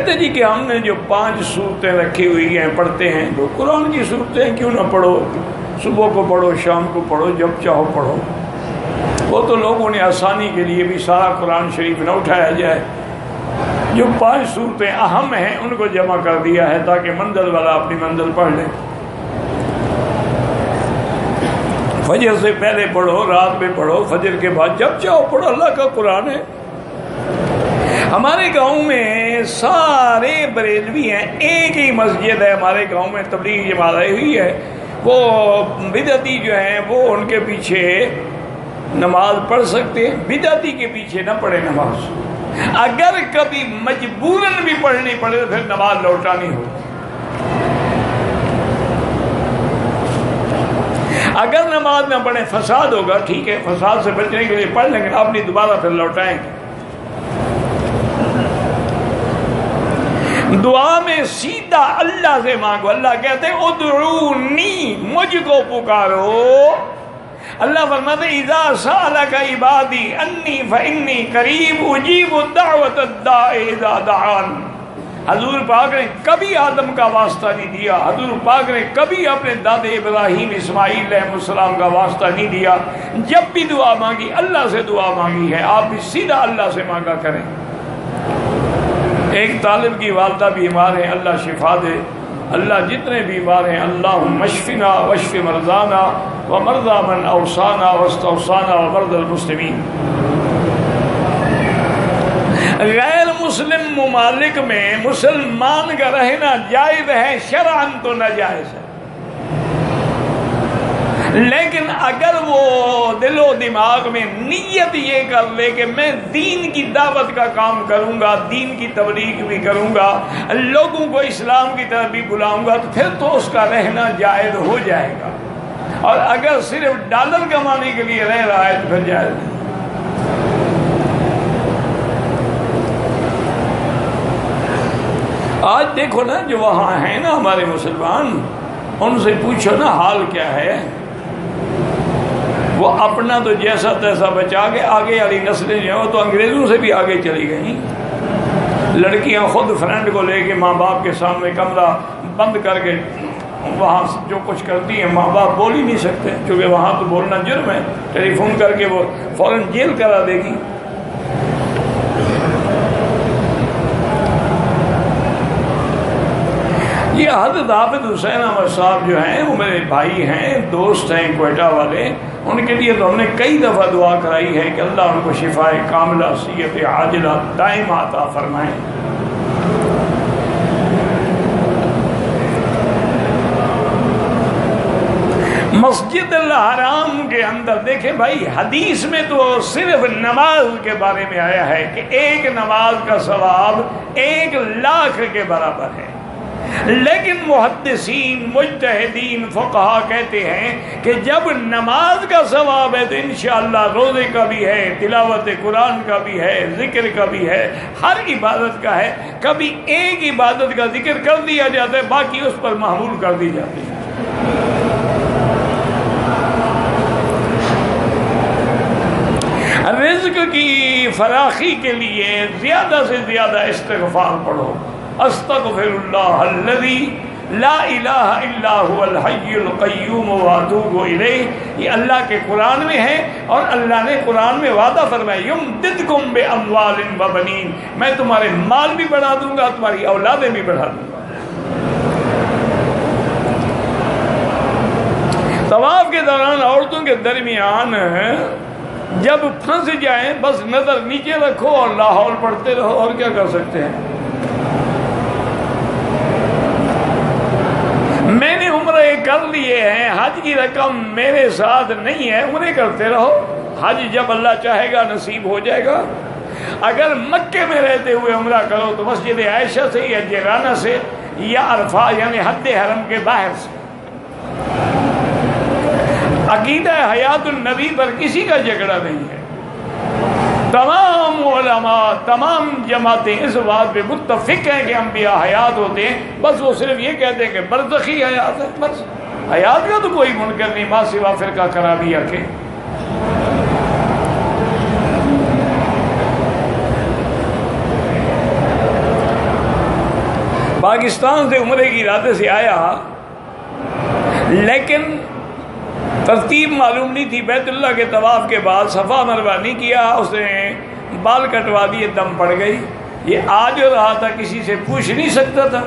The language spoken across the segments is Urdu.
کہتے جی کہ ہم نے جو 5 صورتیں رکھی ہوئی ہیں پڑھتے ہیں، تو قرآن کی صورتیں کیوں نہ پڑھو، صبح کو پڑھو، شام کو پڑھو، جب چاہو پڑھو۔ وہ تو لوگوں نے آسانی کے لیے بھی سارا قرآن شریف نہ اٹھایا جائے، جو 5 صورتیں اہم ہیں ان کو جمع کر دیا ہے تاکہ منزل والا اپنی منزل پڑھ لے۔ فجر سے پہلے پڑھو، رات میں پڑھو، فجر کے بعد جب چاہو پڑھو، اللہ کا قرآن ہے۔ ہمارے گاؤں میں سارے بریلوی ہیں، ایک ہی مسجد ہے ہمارے گاؤں میں، تبلیغ جماعت آئی ہوئی ہے، وہ بدعتی جو ہیں وہ ان کے پیچھے نماز پڑھ سکتے ہیں، بدعتی کے پیچھے نہ پڑھے نماز۔ اگر کبھی مجبوراً بھی پڑھنی پڑے تو پھر نماز لوٹانی ہو۔ اگر نماز نہ پڑھیں فساد ہوگا، ٹھیک ہے، فساد سے بچنے کے لیے پڑھ لیں گے، اپنی دوبارہ پھر لوٹائیں گے۔ دعا میں سیدھا اللہ سے مانگو، اللہ کہتے ہیں ادعونی، مجھ کو پکارو۔ اللہ فرماتے ہیں اذا سألک عبادی انی فانی قریب اجیب دعوت الداعی اذا دعان۔ حضور پاک نے کبھی آدم کا واسطہ نہیں دیا، حضور پاک نے کبھی اپنے دادے ابراہیم اسماعیل علیہ السلام کا واسطہ نہیں دیا۔ جب بھی دعا مانگی اللہ سے دعا مانگی ہے، آپ بھی سیدھا اللہ سے مانگا کریں۔ ایک طالب کی والدہ بیمار ہے، اللہ شفا دے۔ اللہ جتنے بیمار ہیں اللہم اشفنا واشف مرضانا ومرضى من اوصانا واستوصانا ومرضى المسلمین۔ غیر مسلم ممالک میں مسلمان کا رہنا جائز ہے، شرعاً تو ناجائز ہے، لیکن اگر وہ دل و دماغ میں نیت یہ کر لے کہ میں دین کی دعوت کا کام کروں گا، دین کی تبلیغ بھی کروں گا، لوگوں کو اسلام کی طرف بھی بلاؤں گا، تو پھر تو اس کا رہنا جائز ہو جائے گا۔ اور اگر صرف ڈالر کمانے کے لیے رہ رہا ہے تو پھر جائز نہیں۔ آج دیکھو نا جو وہاں ہیں نا ہمارے مسلمان، ان سے پوچھو نا حال کیا ہے۔ وہ اپنا تو جیسا تیسا بچا کے آگے والی نسلیں جو ہیں وہ تو انگریزوں سے بھی آگے چلی گئیں۔ لڑکیاں خود فرینڈ کو لے کے ماں باپ کے سامنے کمرہ بند کر کے وہاں جو کچھ کرتی ہیں، ماں باپ بول ہی نہیں سکتے، کیونکہ وہاں تو بولنا جرم ہے، ٹیلی فون کر کے وہ فوراً جیل کرا دے گی۔ یہ حضرت حافظ حسین احمد صاحب جو ہیں وہ میرے بھائی ہیں، دوست ہیں کوئٹہ والے، ان کے لیے تو ہم نے کئی دفعہ دعا کرائی ہے کہ اللہ ان کو شفاء کاملہ صحت عاجلہ دائم عطا فرمائیں۔ مسجد الحرام کے اندر دیکھیں بھائی، حدیث میں تو صرف نماز کے بارے میں آیا ہے کہ ایک نماز کا ثواب 1,00,000 کے برابر ہے، لیکن محدثین مجتہدین فقہا کہتے ہیں کہ جب نماز کا ثواب ہے تو انشاءاللہ روزے کا بھی ہے، تلاوت قرآن کا بھی ہے، ذکر کا بھی ہے، ہر عبادت کا ہے۔ کبھی ایک عبادت کا ذکر کر دیا جاتا ہے، باقی اس پر محمول کر دی جاتی ہے۔ رزق کی فراخی کے لیے زیادہ سے زیادہ استغفار پڑھو۔ استغفر اللہ الذی لا الہ الا هو الحی القیوم واتوب الیہ، یہ اللہ کے قرآن میں ہے، اور اللہ نے قرآن میں وعدہ فرمایا یمددکم باموال وبنین، میں تمہارے مال بھی بڑھا دوں گا، تمہاری اولادیں بھی بڑھا دوں گا۔ طواف کے دوران عورتوں کے درمیان جب پھنس جائیں بس نظر نیچے رکھو اور لا حول پڑھتے رہو، اور کیا کر سکتے ہیں۔ میں نے عمرے کر لیے ہیں، حج کی رقم میرے ساتھ نہیں ہے، عمرے کرتے رہو، حج جب اللہ چاہے گا نصیب ہو جائے گا۔ اگر مکے میں رہتے ہوئے عمرہ کرو تو مسجد عائشہ سے یا جیرانہ سے یا عرفہ یعنی حد حرم کے باہر سے۔ عقیدہ حیات النبی پر کسی کا جھگڑا نہیں ہے، تمام علماء تمام جماعتیں اس بات پہ متفق ہیں کہ انبیاء حیات ہوتے ہیں، بس وہ صرف یہ کہتے ہیں کہ برزخی حیات ہے، بس حیات کا تو کوئی منکر نہیں ما سوا فرقہ کرابیہ کے۔ پاکستان سے عمرے کی ارادے سے آیا، لیکن ترتیب معلوم نہیں تھی۔ بیت اللہ کے طواف کے بعد صفا مروا نہیں کیا، اس نے بال کٹوا دیے، دم پڑ گئی۔ یہ آ جو رہا تھا کسی سے پوچھ نہیں سکتا تھا،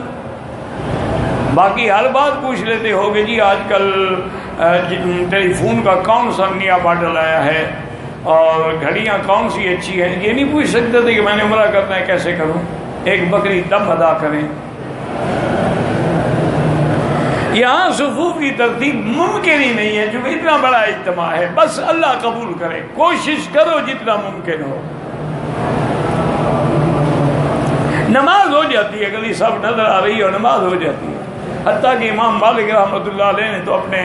باقی ہر بات پوچھ لیتے ہو کہ جی آج کل ٹیلی فون کا کون سا نیا ماڈل آیا ہے اور گھڑیاں کون سی اچھی ہیں، یہ نہیں پوچھ سکتے تھے کہ میں نے عمرہ کرنا ہے کیسے کروں، ایک بکری دم ادا کریں۔ یہاں صفوف کی ترتیب ممکن ہی نہیں ہے کیونکہ اتنا بڑا اجتماع ہے، بس اللہ قبول کرے، کوشش کرو جتنا ممکن ہو۔ نماز ہو جاتی ہے، گلی سب نظر آ رہی ہے اور نماز ہو جاتی ہے۔ حتیٰ کہ امام مالک رحمۃ اللہ علیہ نے تو اپنے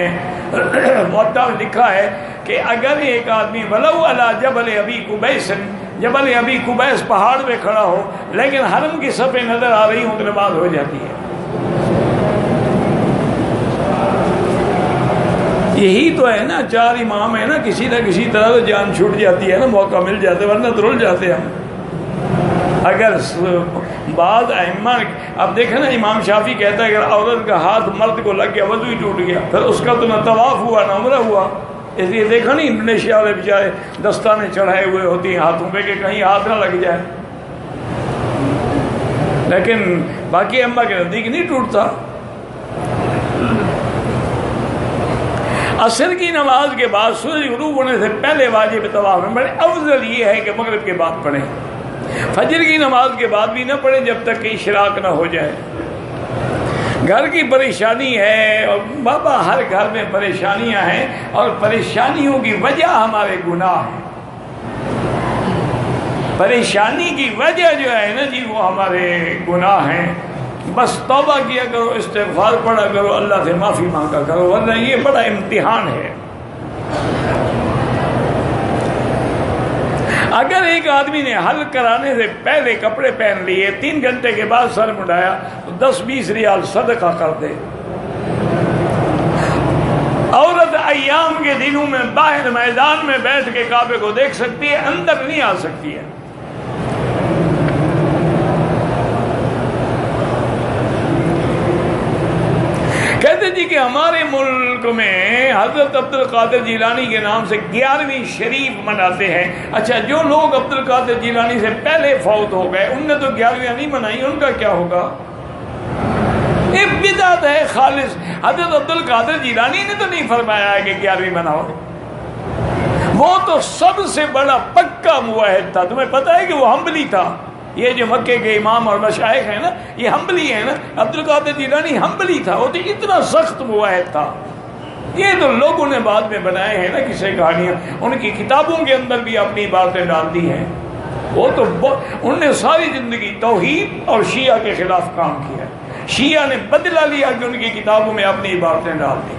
موطا میں لکھا ہے کہ اگر ایک آدمی ولو علی جبل ابی قبیس، جبل ابی قبیس پہاڑ پہ کھڑا ہو لیکن حرم کی صفیں نظر آ رہی ہوں تو نماز ہو جاتی ہے۔ یہی تو ہے نا، چار امام ہے نا، کسی نہ کسی طرح تو جان چھوٹ جاتی ہے نا، موقع مل جاتا ہے، ورنہ تو رل جاتے ہم۔ اگر بعض ائمہ، اب دیکھیں نا امام شافعی کہتا ہے اگر عورت کا ہاتھ مرد کو لگ گیا وضو ہی ٹوٹ گیا، پھر اس کا تو نہ طواف ہوا نہ عمرہ ہوا۔ اس لیے دیکھا نہیں انڈونیشیا والے بیچارے دستانے چڑھائے ہوئے ہوتی ہیں ہاتھوں پہ کہ کہیں ہاتھ نہ لگ جائے، لیکن باقی ائمہ کے نزدیک نہیں ٹوٹتا۔ عصر کی نماز کے بعد سورج غروب ہونے سے پہلے واجب طواف میں پڑھیں، افضل یہ ہے کہ مغرب کے بعد پڑھیں۔ فجر کی نماز کے بعد بھی نہ پڑھیں جب تک کہ اشراق نہ ہو جائے۔ گھر کی پریشانی ہے اور بابا ہر گھر میں پریشانیاں ہیں اور پریشانیوں کی وجہ ہمارے گناہ ہیں۔ پریشانی کی وجہ جو ہے نا جی وہ ہمارے گناہ ہیں۔ بس توبہ کیا کرو، استغفار پڑھا کرو، اللہ سے معافی مانگا کرو، ورنہ یہ بڑا امتحان ہے۔ اگر ایک آدمی نے حل کرانے سے پہلے کپڑے پہن لیے، 3 گھنٹے کے بعد سر مڈایا تو 10-20 ریال صدقہ کر دے۔ عورت ایام کے دنوں میں باہر میدان میں بیٹھ کے کعبے کو دیکھ سکتی ہے، اندر نہیں آ سکتی ہے۔ کہتے جی کہ ہمارے ملک میں حضرت عبد القادر جیلانی کے نام سے 11ویں شریف مناتے ہیں۔ اچھا، جو لوگ عبد القادر جیلانی سے پہلے فوت ہو گئے ان نے تو 11ویں نہیں منائی، ان کا کیا ہوگا؟ یہ بدعت ہے خالص۔ حضرت عبد القادر جیلانی نے تو نہیں فرمایا ہے کہ 11ویں مناؤ، وہ تو سب سے بڑا پکا موحد تھا۔ تمہیں پتہ ہے کہ وہ حنبلی تھا۔ یہ جو مکے کے امام اور مشائخ ہیں نا یہ حنبلی ہیں نا، عبد القادر جیلانی حنبلی تھا، وہ تو اتنا سخت موحد تھا۔ یہ تو لوگوں نے بعد میں بنائے ہیں نا قصے کہانیاں، ان کی کتابوں کے اندر بھی اپنی باتیں ڈال دی ہیں۔ وہ تو انہوں نے ساری زندگی توحید اور شیعہ کے خلاف کام کیا، شیعہ نے بدلہ لیا کہ ان کی کتابوں میں اپنی باتیں ڈال دی۔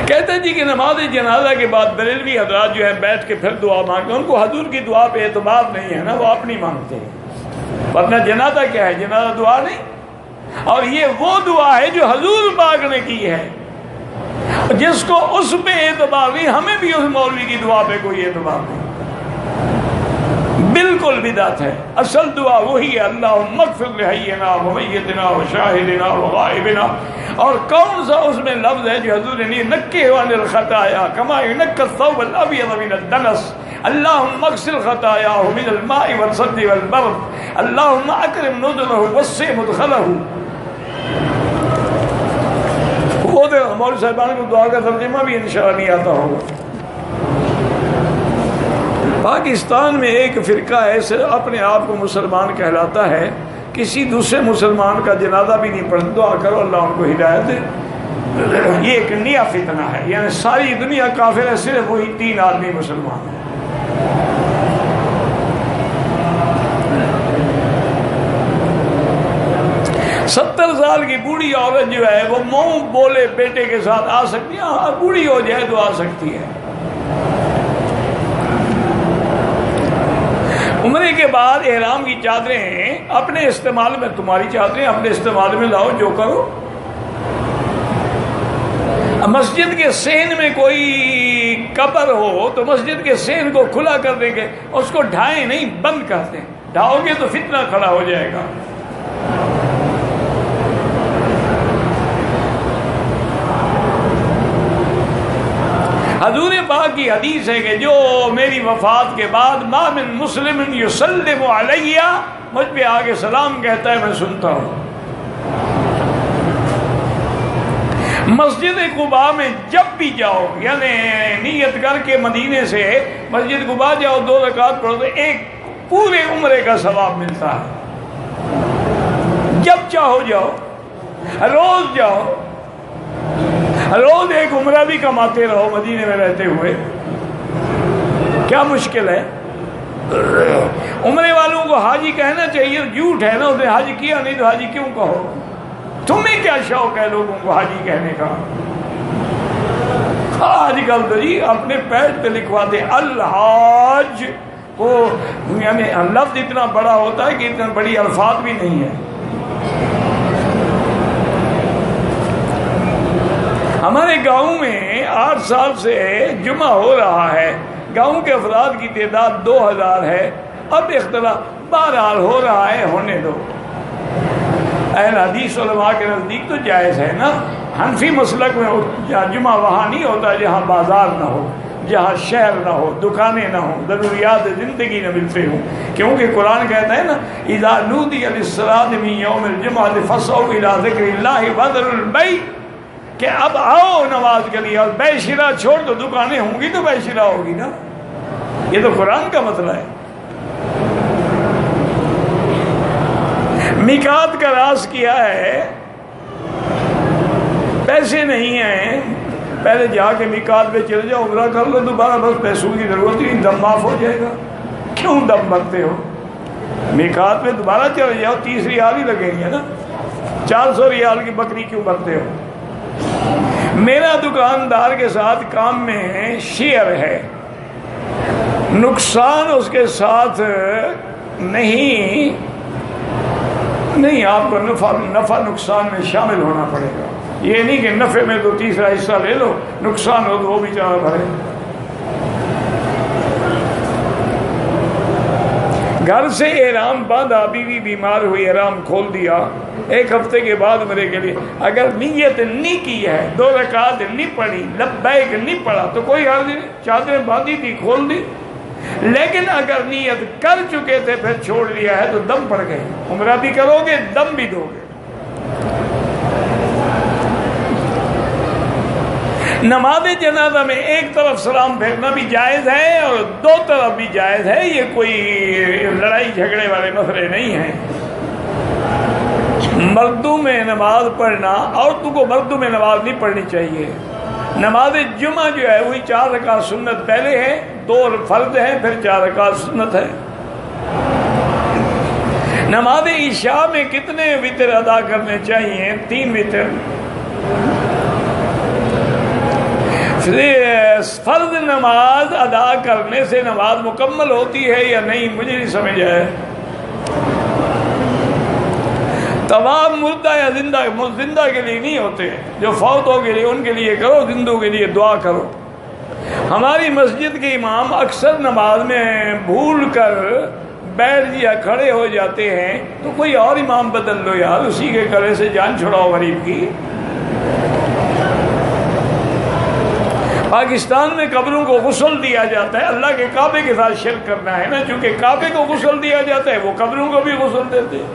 کہتے ہیں جی کہ نماز جنازہ کے بعد بریلوی حضرات جو ہے بیٹھ کے پھر دعا مانگتے ہیں، ان کو حضور کی دعا پہ اعتبار نہیں ہے نا، وہ اپنی مانگتے ہیں، ورنہ جنازہ کیا ہے؟ جنازہ دعا نہیں، اور یہ وہ دعا ہے جو حضور پاک نے کی ہے، جس کو اس پہ اعتبار نہیں، ہمیں بھی اس مولوی کی دعا پہ کوئی اعتبار نہیں، بالکل بدعت ہے۔ اصل دعا وہی ہے، اللہم اغفر لحینا ومیتنا وشاہدنا وغائبنا، اور کون سا اس میں لفظ ہے جو حضور نے نکے عن الخطایا کما ینقی الثوب الابیض من الدنس، اللہم اغسل خطایاہ من الماء والثلج والبرد، اللہم اکرم نزلہ وسع مدخلہ۔ وہ تو مولوی صاحبان کو دعا کا ترجمہ بھی انشاءاللہ نہیں آتا ہوگا۔ پاکستان میں ایک فرقہ ایسے اپنے آپ کو مسلمان کہلاتا ہے، کسی دوسرے مسلمان کا جنازہ بھی نہیں پڑھتا، دعا کرو اللہ ان کو ہدایت دے۔ یہ ایک نیا فتنہ ہے، یعنی ساری دنیا کافر ہے، صرف وہی 3 آدمی مسلمان ہیں۔ 70 سال کی بوڑھی عورت جو ہے وہ منہ بولے بیٹے کے ساتھ آ سکتی ہے، ہاں بوڑھی ہو جائے تو آ سکتی ہے۔ عمرے کے بعد احرام کی چادریں اپنے استعمال میں، تمہاری چادریں اپنے استعمال میں لاؤ، جو کرو۔ مسجد کے صحن میں کوئی قبر ہو تو مسجد کے صحن کو کھلا کر دیں گے، اس کو ڈھائیں نہیں، بند کر دیں، ڈھاؤ گے تو فتنہ کھڑا ہو جائے گا۔ حضور پاک کی حدیث ہے کہ جو میری وفات کے بعد ما من مسلم یسلم علیہ، مجھ پہ آگے سلام کہتا ہے، میں سنتا ہوں۔ مسجد قباء میں جب بھی جاؤ، یعنی نیت کر کے مدینے سے مسجد قباء جاؤ، 2 رکعت پڑھو تو ایک پورے عمرے کا ثواب ملتا ہے۔ جب چاہو جاؤ، روز جاؤ، روز ایک عمرہ بھی کماتے رہو مدینے میں رہتے ہوئے، کیا مشکل ہے؟ عمرے والوں کو حاجی کہنا چاہیے، جھوٹ ہے نا، اس نے حج کیا نہیں تو حاجی کیوں کہو؟ تمہیں کیا شوق ہے لوگوں کو حاجی کہنے کا؟ آج کل تو جی اپنے پیٹ پہ لکھواتے الحاج کو، یعنی لفظ اتنا بڑا ہوتا ہے کہ اتنا بڑی الفاظ بھی نہیں ہے۔ ہمارے گاؤں میں 8 سال سے جمعہ ہو رہا ہے، گاؤں کے افراد کی تعداد 2000 ہے، اب اختلاف بہرحال ہو رہا ہے، ہونے دو۔ اہل حدیث علماء کے نزدیک تو جائز ہے نا۔ حنفی مسلک میں جمعہ وہاں نہیں ہوتا جہاں بازار نہ ہو، جہاں شہر نہ ہو، دکانیں نہ ہوں، ضروریات زندگی نہ ملتے ہوں، کیونکہ قرآن کہتا ہے نا اذا نودی للصلاۃ من یوم الجمعۃ فاسعوا الی ذکر اللہ وذروا البیع، کہ اب آؤ نماز کے لیے، اور بے شرا چھوڑ دو، دکانیں ہوں گی تو بے شرا ہوگی نا، یہ تو قرآن کا مسئلہ ہے۔ میقات کا راز کیا ہے؟ پیسے نہیں ہیں، پہلے جا کے میقات پہ چلے جاؤ، عمرہ کر لو، دوبارہ بس پیسوں کی ضرورت نہیں، دم معاف ہو جائے گا۔ کیوں دم بھرتے ہو؟ میقات پہ دوبارہ چلے جاؤ، 30 ریال ہی لگیں گے نا، 400 ریال کی بکری کیوں بھرتے ہو؟ میرا دکاندار کے ساتھ کام میں شیئر ہے، نقصان اس کے ساتھ نہیں، آپ کو نفع نقصان میں شامل ہونا پڑے گا، یہ نہیں کہ نفع میں تو تیسرا حصہ لے لو، نقصان ہو تو وہ بھی چارہ بھرے۔ گھر سے احرام باندھا، بیوی بیمار ہوئی، احرام کھول دیا، 1 ہفتے کے بعد عمرے کے لیے اگر نیت نہیں کی ہے، 2 رکعت نہیں پڑھی، لبیک نہیں پڑھا تو کوئی حرج نہیں، چادریں باندھی تھی کھول دی۔ لیکن اگر نیت کر چکے تھے پھر چھوڑ لیا ہے تو دم پڑ گئے، عمرہ بھی کرو گے، دم بھی دو گے۔ نماز جنازہ میں ایک طرف سلام پھیرنا بھی جائز ہے اور 2 طرف بھی جائز ہے، یہ کوئی لڑائی جھگڑے والے مسئلے نہیں ہیں۔ مردوں میں نماز پڑھنا، عورتوں کو مردوں میں نماز نہیں پڑھنی چاہیے۔ نماز جمعہ جو ہے وہی 4 رکعت سنت پہلے ہے، 2 فرض ہیں، پھر 4 رکعت سنت ہے۔ نماز عشاء میں کتنے وتر ادا کرنے چاہیے؟ 3 وتر۔ فرض نماز ادا کرنے سے نماز مکمل ہوتی ہے یا نہیں، مجھے نہیں سمجھ آیا۔ طواف مردہ یا زندہ کے لیے نہیں ہوتے، جو فوت ہو گئے ان کے لیے کرو، زندوں کے لیے دعا کرو۔ ہماری مسجد کے امام اکثر نماز میں بھول کر بیٹھ یا کھڑے ہو جاتے ہیں، تو کوئی اور امام بدل لو یار، اسی کے گلے سے جان چھڑاؤ غریب کی۔ پاکستان میں قبروں کو غسل دیا جاتا ہے، اللہ کے کعبے کے ساتھ شرک کرنا ہے نا، چونکہ کعبے کو غسل دیا جاتا ہے وہ قبروں کو بھی غسل دیتے ہیں۔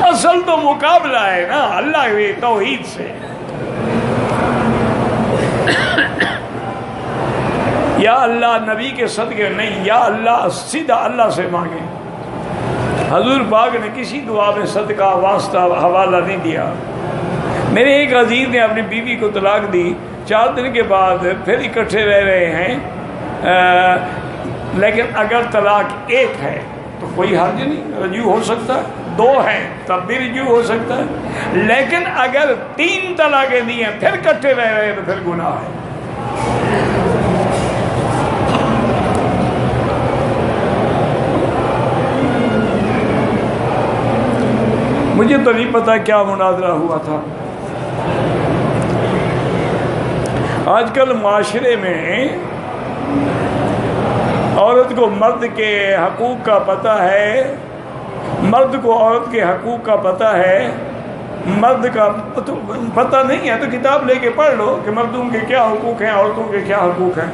اصل تو مقابلہ ہے نا اللہ کی توحید سے۔ یا اللہ نبی کے صدقے نہیں، یا اللہ سیدھا اللہ سے مانگیں۔ حضور پاک نے کسی دعا میں صدقہ واسطہ حوالہ نہیں دیا۔ میرے ایک عزیز نے اپنی بیوی کو طلاق دی، 4 دن کے بعد پھر اکٹھے رہ رہے ہیں، لیکن اگر طلاق 1 ہے تو کوئی حرج نہیں، رجوع ہو سکتا ہے، 2 ہیں تب بھی رجوع ہو سکتا ہے، لیکن اگر 3 طلاقیں دی ہیں پھر اکٹھے رہ رہے ہیں تو پھر گناہ ہے۔ مجھے تو نہیں پتا کیا مناظرہ ہوا تھا، آج کل معاشرے میں عورت کو مرد کے حقوق کا پتہ ہے، مرد کو عورت کے حقوق کا پتہ ہے، مرد کا پتہ نہیں ہے تو کتاب لے کے پڑھ لو کہ مردوں کے کیا حقوق ہیں، عورتوں کے کیا حقوق ہیں۔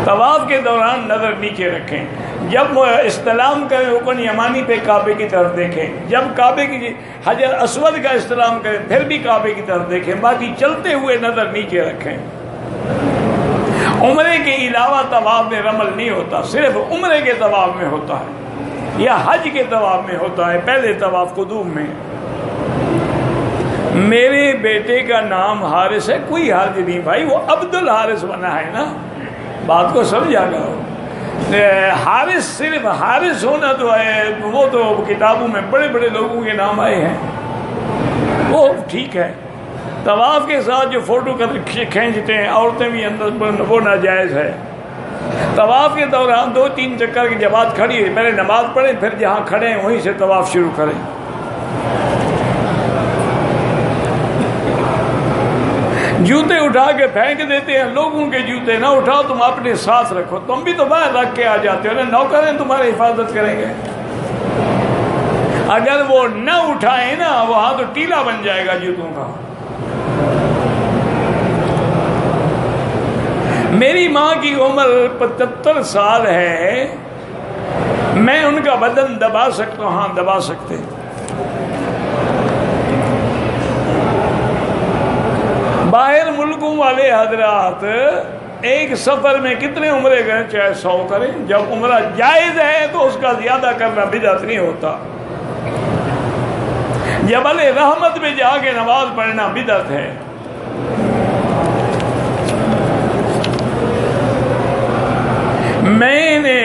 طواف کے دوران نظر نیچے رکھیں، جب استلام کریں رکن یمانی پہ کعبے کی طرف دیکھیں، جب کعبے کی حجر اسود کا استلام کریں پھر بھی کعبے کی طرف دیکھیں، باقی چلتے ہوئے نظر نیچے رکھیں۔ عمرے کے علاوہ طواف میں رمل نہیں ہوتا، صرف عمرے کے طواف میں ہوتا ہے یا حج کے طواف میں ہوتا ہے، پہلے طواف قدوم میں۔ میرے بیٹے کا نام حارث ہے، کوئی حرج نہیں بھائی، وہ عبد الحارث بنا ہے نا، بات کو سمجھا کرو۔ حارث صرف حارث ہونا تو ہے، وہ تو کتابوں میں بڑے بڑے لوگوں کے نام آئے ہیں، وہ ٹھیک ہے۔ طواف کے ساتھ جو فوٹو کھینچتے ہیں عورتیں بھی اندر، وہ ناجائز ہے۔ طواف کے دوران 2-3 چکر کی جماعت کھڑی ہے، پہلے نماز پڑھیں، پھر جہاں کھڑے ہیں وہیں سے طواف شروع کریں۔ جوتے اٹھا کے پھینک دیتے ہیں، لوگوں کے جوتے نہ اٹھاؤ، تم اپنے ساتھ رکھو، تم بھی تو باہر رکھ کے آ جاتے ہو نا، نوکر ہیں تمہاری حفاظت کریں گے۔ اگر وہ نہ اٹھائیں نا وہاں تو ٹیلا بن جائے گا جوتوں کا۔ میری ماں کی عمر 75 سال ہے، میں ان کا بدن دبا سکتا ہوں؟ ہاں دبا سکتے۔ باہر ملکوں والے حضرات ایک سفر میں کتنے عمرے گئے؟ چاہے 100 کریں، جب عمرہ جائز ہے تو اس کا زیادہ کرنا بدعت نہیں ہوتا۔ جبل رحمت میں جا کے نماز پڑھنا بدعت ہے۔ میں نے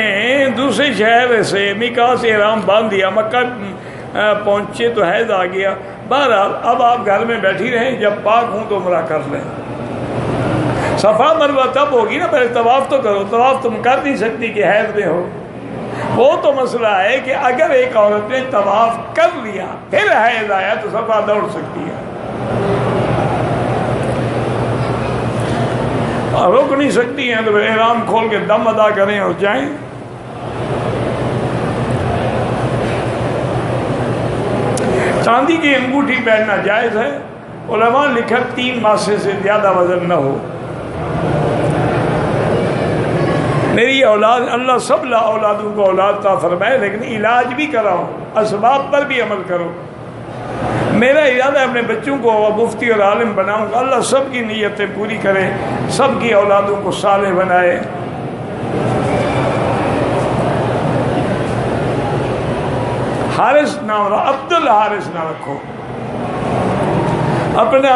دوسرے شہر سے میقات سے احرام باندھ دیا، مکہ پہنچے تو حیض آ گیا، بہرحال اب آپ گھر میں بیٹھی رہیں، جب پاک ہوں تو عمرہ کر لیں۔ صفا مروہ تب ہوگی نا، پہلے طواف تو کرو، طواف تم کر نہیں سکتی کہ حیض میں ہو۔ وہ تو مسئلہ ہے کہ اگر ایک عورت نے طواف کر لیا پھر حیض آیا تو صفا دوڑ سکتی ہے، رک نہیں سکتی ہیں تو احرام کھول کے دم ادا کریں اور جائیں۔ چاندی کی انگوٹھی پہننا جائز ہے، علماء لکھا 3 ماسے سے زیادہ وزن نہ ہو۔ میری اولاد، اللہ سب اولادوں کو اولاد عطا فرمائے، لیکن علاج بھی کراؤ، اسباب پر بھی عمل کرو۔ میرا ارادہ ہے اپنے بچوں کو مفتی اور عالم بناؤں گا، اللہ سب کی نیتیں پوری کرے، سب کی اولادوں کو صالح بنائے۔ حارث نام رہا، عبد الحارث نہ رکھو۔ اپنا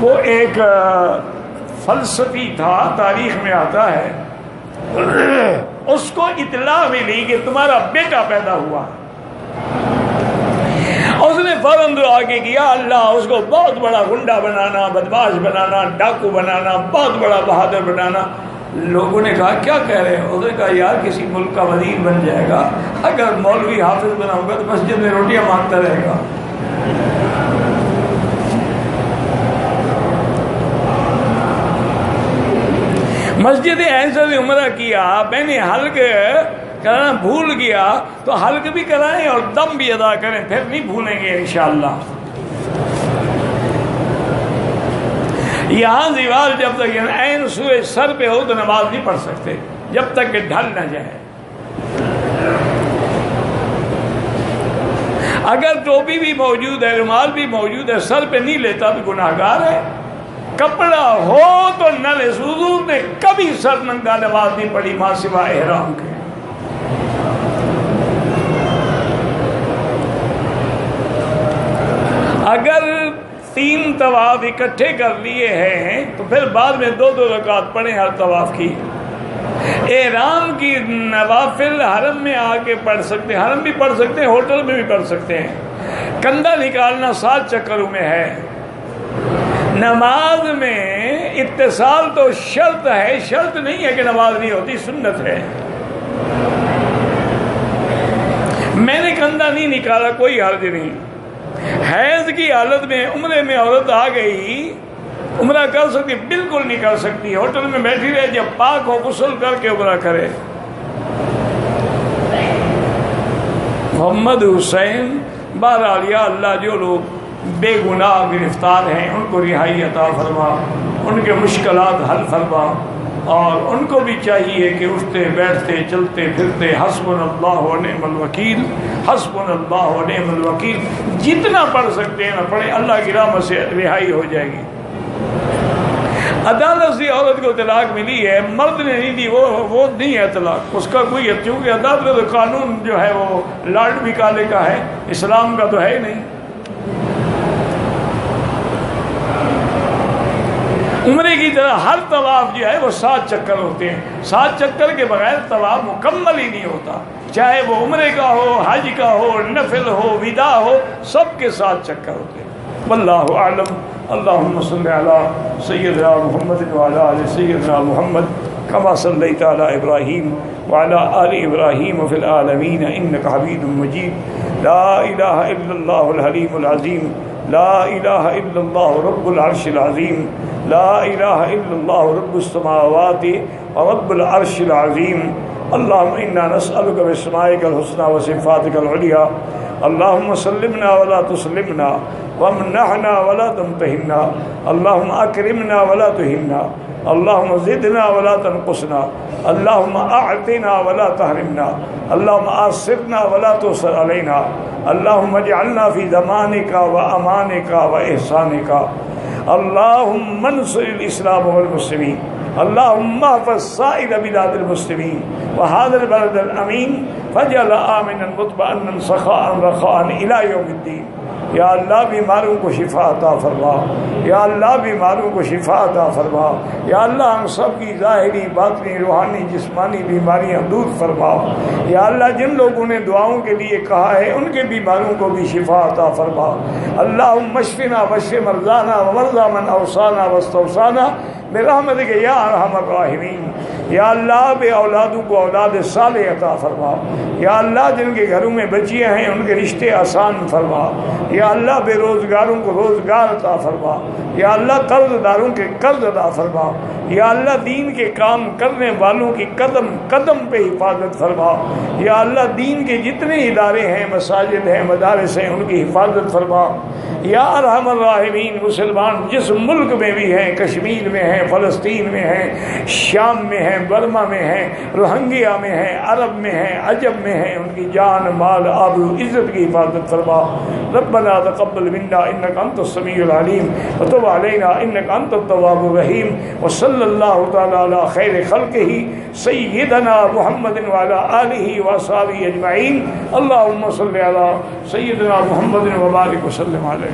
وہ ایک فلسفی تھا، تاریخ میں آتا ہے، اس کو اطلاع ملی کہ تمہارا بیٹا پیدا ہوا، اس نے فوراً دعا کے کیا اللہ اس کو بہت بڑا گنڈا بنانا، بدماش بنانا، ڈاکو بنانا، بہت بڑا بہادر بنانا۔ لوگوں نے کہا کیا کہہ رہے ہیں؟ اس نے کہا یار کسی ملک کا وزیر بن جائے گا، اگر مولوی حافظ بناؤں گا تو مسجد میں روٹیاں مانگتا رہے گا۔ مسجد ایسا بھی عمرہ کیا، میں نے حلق کرانا بھول گیا تو حلق بھی کرائیں اور دم بھی ادا کریں، پھر نہیں بھولیں گے انشاءاللہ۔ یہاں دیوار جب تک عین سورج سر پہ ہو تو نماز نہیں پڑھ سکتے جب تک کہ ڈھل نہ جائے۔ اگر ٹوپی بھی موجود ہے، رومال بھی موجود ہے، سر پہ نہیں لیتا تو گناہگار ہے۔ کپڑا ہو تو نہ لے، حضور نے کبھی سر ننگا نماز نہیں پڑھی ماں سوا احرام کے۔ اگر 3 طواف اکٹھے کر لیے ہیں تو پھر بعد میں 2 رکعت پڑھیں ہر طواف کی۔ احرام کی نوافل حرم میں آ کے پڑھ سکتے ہیں، حرم بھی پڑھ سکتے ہیں، ہوٹل میں بھی پڑھ سکتے ہیں۔ کندھا نکالنا 7 چکروں میں ہے۔ نماز میں اتصال تو شرط ہے، شرط نہیں ہے کہ نماز نہیں ہوتی، سنت ہے۔ میں نے کندھا نہیں نکالا، کوئی حرج نہیں، حیض کی حالت میں عمرے میں عورت آ گئی، عمرہ کر سکتی؟ بالکل نہیں کر سکتی، ہوٹل میں بیٹھی رہے، جب پاک ہو غسل کر کے عمرہ کرے۔ محمد حسین بہرحال یا اللہ جو لوگ بے گناہ گرفتار ہیں ان کو رہائی عطا فرما، ان کے مشکلات حل فرما، اور ان کو بھی چاہیے کہ اٹھتے بیٹھتے چلتے پھرتے حسبنا اللہ و نعم الوکیل، حسبنا اللہ و نعم الوکیل جتنا پڑھ سکتے ہیں نہ پڑھیں، اللہ کی رحمت سے رہائی ہو جائے گی۔ عدالت سے عورت کو طلاق ملی ہے، مرد نے نہیں دی، وہ نہیں ہے طلاق، اس کا کوئی ہے، کیونکہ عدالت کا قانون جو ہے وہ لارڈ بکالے کا ہے، اسلام کا تو ہے ہی نہیں۔ عمرے کی طرح ہر طواف جو ہے وہ 7 چکر ہوتے ہیں، 7 چکر کے بغیر طواف مکمل ہی نہیں ہوتا، چاہے وہ عمرے کا ہو، حج کا ہو، نفل ہو، وداع ہو، سب کے 7 چکر ہوتے ہیں۔ واللہ اعلم۔ اللہم صلی علی سیدنا محمد وعلی آل سیدنا محمد کما صلیت علی ابراہیم وعلی آل ابراہیم فی العالمین انک حمید مجید۔ لا الہ الا اللہ الحلیم العظیم، لا الہ الا اللہ رب العرش العظیم، لا الہ الا اللہ رب السماوات ورب العرش العظیم۔ اللہم انا نسألک باسمائک الحسنى وصفاتک العلیٰ، اللہم سلمنا ولا تسلمنا، وامنحنا ولا تمتحنا، اللہم اکرمنا ولا تہنا، اللہم زدنا ولا تنقصنا، اللہم اعطنا ولا تحرمنا، اللہم آثرنا ولا تؤثر علینا، اللہم اجعلنا فی ضمانک و امانک و احسانک، اللہم انصر الاسلام والمسلمین، اللہم احفظ سائر بلاد المسلمین وهذا البلد الامین فاجعل آمنا مطمئنا سخاء رخاء الى یوم الدین۔ یا اللہ بیماروں کو شفا عطا فرما، یا اللہ بیماروں کو شفا عطا فرما، یا اللہ ہم سب کی ظاہری باطنی روحانی جسمانی بیماریاں دور فرما، یا اللہ جن لوگوں نے دعاؤں کے لیے کہا ہے ان کے بیماروں کو بھی شفا عطا فرما۔ اللہم اشفنا واشف مرضانا ومرضى من اوصانا واستوصانا برحمتک یا ارحم الراحمین۔ یا اللہ بے اولادوں کو اولاد صالح عطا فرما، یا اللہ جن کے گھروں میں بچیاں ہیں ان کے رشتے آسان فرما، یا اللہ بے روزگاروں کو روزگار عطا فرما، یا اللہ قرض داروں کے قرض عطا فرما، یا اللہ دین کے کام کرنے والوں کی قدم قدم پہ حفاظت فرما، یا اللہ دین کے جتنے ادارے ہیں، مساجد ہیں، مدارس ہیں، ان کی حفاظت فرما۔ یا ارحم الراحمین، مسلمان جس ملک میں بھی ہیں، کشمیر میں ہیں، فلسطین میں ہیں، شام میں ہیں، برما میں ہیں، روہنگیا میں ہیں، عرب میں ہیں، عجب میں ہیں، ان کی جان مال آبرو عزت کی حفاظت فرما۔ ربنا تقبل منا انک انت السمیع العلیم وتب علینا انک انت التواب الرحیم، وصلی اللہ تعالی علی خیر خلقہ سیدنا محمد وعلی آلہ وصحبہ اجمعین۔ اللہم صلی علی سیدنا محمد وبارک وسلم علیہ۔